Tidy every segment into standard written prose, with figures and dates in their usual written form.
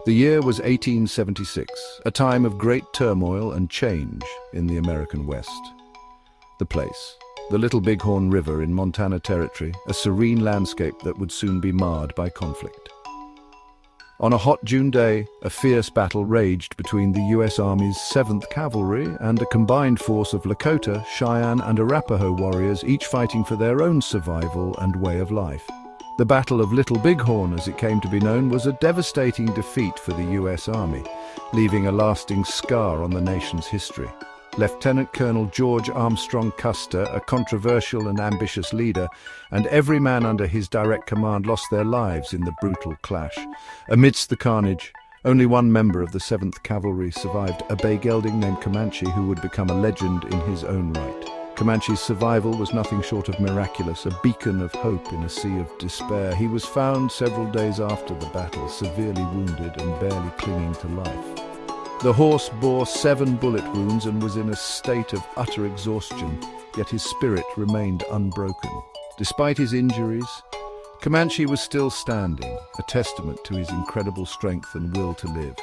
The year was 1876, a time of great turmoil and change in the American West. The place, the Little Bighorn River in Montana Territory, a serene landscape that would soon be marred by conflict. On a hot June day, a fierce battle raged between the U.S. Army's 7th Cavalry and a combined force of Lakota, Cheyenne, and Arapaho warriors, each fighting for their own survival and way of life. The Battle of Little Bighorn, as it came to be known, was a devastating defeat for the U.S. Army, leaving a lasting scar on the nation's history. Lieutenant Colonel George Armstrong Custer, a controversial and ambitious leader, and every man under his direct command lost their lives in the brutal clash. Amidst the carnage, only one member of the 7th Cavalry survived, a bay gelding named Comanche, who would become a legend in his own right. Comanche's survival was nothing short of miraculous, a beacon of hope in a sea of despair. He was found several days after the battle, severely wounded and barely clinging to life. The horse bore 7 bullet wounds and was in a state of utter exhaustion, yet his spirit remained unbroken. Despite his injuries, Comanche was still standing, a testament to his incredible strength and will to live,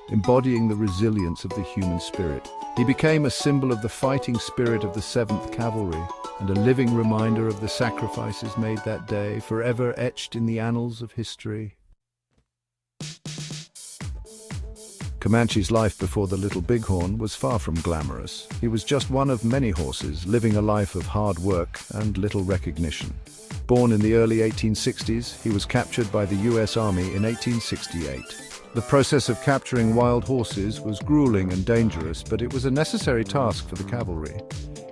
embodying the resilience of the human spirit. He became a symbol of the fighting spirit of the 7th Cavalry and a living reminder of the sacrifices made that day, forever etched in the annals of history. Comanche's life before the Little Bighorn was far from glamorous. He was just one of many horses, living a life of hard work and little recognition. Born in the early 1860s, he was captured by the U.S. Army in 1868. The process of capturing wild horses was grueling and dangerous, but it was a necessary task for the cavalry.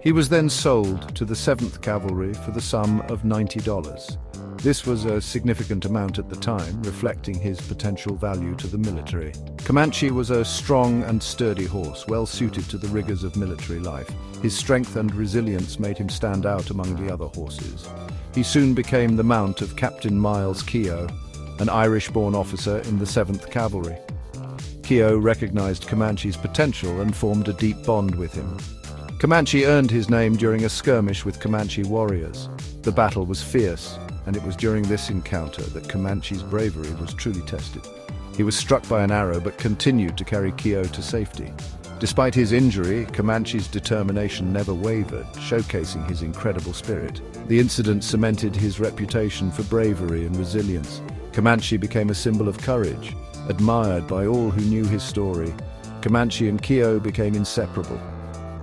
He was then sold to the 7th Cavalry for the sum of $90. This was a significant amount at the time, reflecting his potential value to the military. Comanche was a strong and sturdy horse, well suited to the rigors of military life. His strength and resilience made him stand out among the other horses. He soon became the mount of Captain Miles Keogh, an Irish-born officer in the 7th Cavalry. Keogh recognized Comanche's potential and formed a deep bond with him. Comanche earned his name during a skirmish with Comanche warriors. The battle was fierce, and it was during this encounter that Comanche's bravery was truly tested. He was struck by an arrow but continued to carry Keogh to safety. Despite his injury, Comanche's determination never wavered, showcasing his incredible spirit. The incident cemented his reputation for bravery and resilience. Comanche became a symbol of courage, admired by all who knew his story. Comanche and Keogh became inseparable,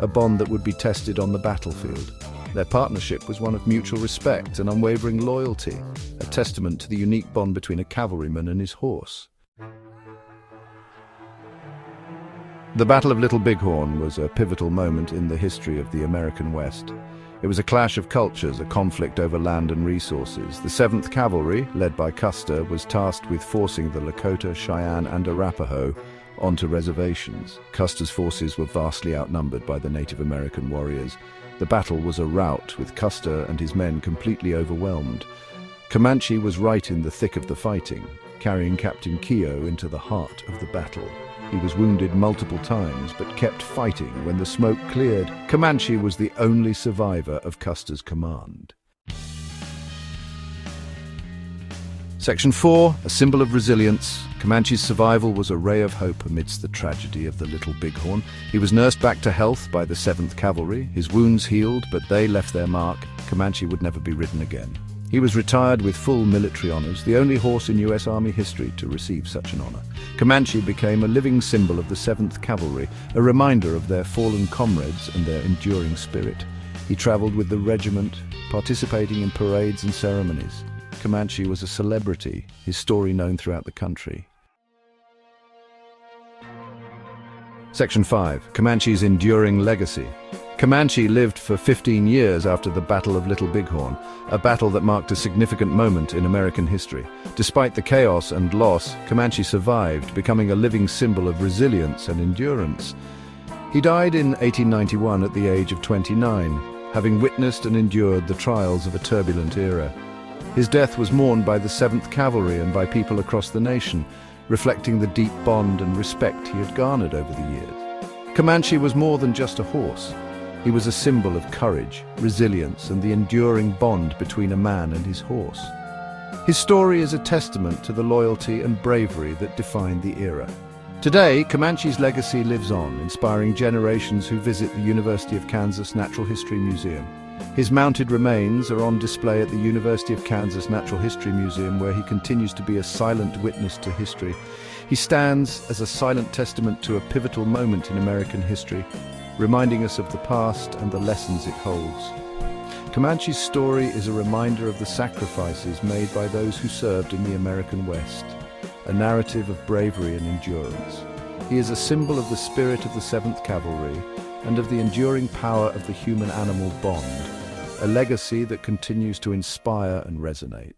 a bond that would be tested on the battlefield. Their partnership was one of mutual respect and unwavering loyalty, a testament to the unique bond between a cavalryman and his horse. The Battle of Little Bighorn was a pivotal moment in the history of the American West. It was a clash of cultures, a conflict over land and resources. The 7th Cavalry, led by Custer, was tasked with forcing the Lakota, Cheyenne, and Arapaho onto reservations. Custer's forces were vastly outnumbered by the Native American warriors. The battle was a rout, with Custer and his men completely overwhelmed. Comanche was right in the thick of the fighting, carrying Captain Keogh into the heart of the battle. He was wounded multiple times, but kept fighting. When the smoke cleared, Comanche was the only survivor of Custer's command. Section 4, a symbol of resilience. Comanche's survival was a ray of hope amidst the tragedy of the Little Bighorn. He was nursed back to health by the 7th Cavalry. His wounds healed, but they left their mark. Comanche would never be ridden again. He was retired with full military honors, the only horse in U.S. Army history to receive such an honor. Comanche became a living symbol of the 7th Cavalry, a reminder of their fallen comrades and their enduring spirit. He traveled with the regiment, participating in parades and ceremonies. Comanche was a celebrity, his story known throughout the country. Section 5. Comanche's enduring legacy. Comanche lived for 15 years after the Battle of Little Bighorn, a battle that marked a significant moment in American history. Despite the chaos and loss, Comanche survived, becoming a living symbol of resilience and endurance. He died in 1891 at the age of 29, having witnessed and endured the trials of a turbulent era. His death was mourned by the 7th Cavalry and by people across the nation, reflecting the deep bond and respect he had garnered over the years. Comanche was more than just a horse. He was a symbol of courage, resilience, and the enduring bond between a man and his horse. His story is a testament to the loyalty and bravery that defined the era. Today, Comanche's legacy lives on, inspiring generations who visit the University of Kansas Natural History Museum. His mounted remains are on display at the University of Kansas Natural History Museum, where he continues to be a silent witness to history. He stands as a silent testament to a pivotal moment in American history, reminding us of the past and the lessons it holds. Comanche's story is a reminder of the sacrifices made by those who served in the American West, a narrative of bravery and endurance. He is a symbol of the spirit of the 7th Cavalry and of the enduring power of the human-animal bond, a legacy that continues to inspire and resonate.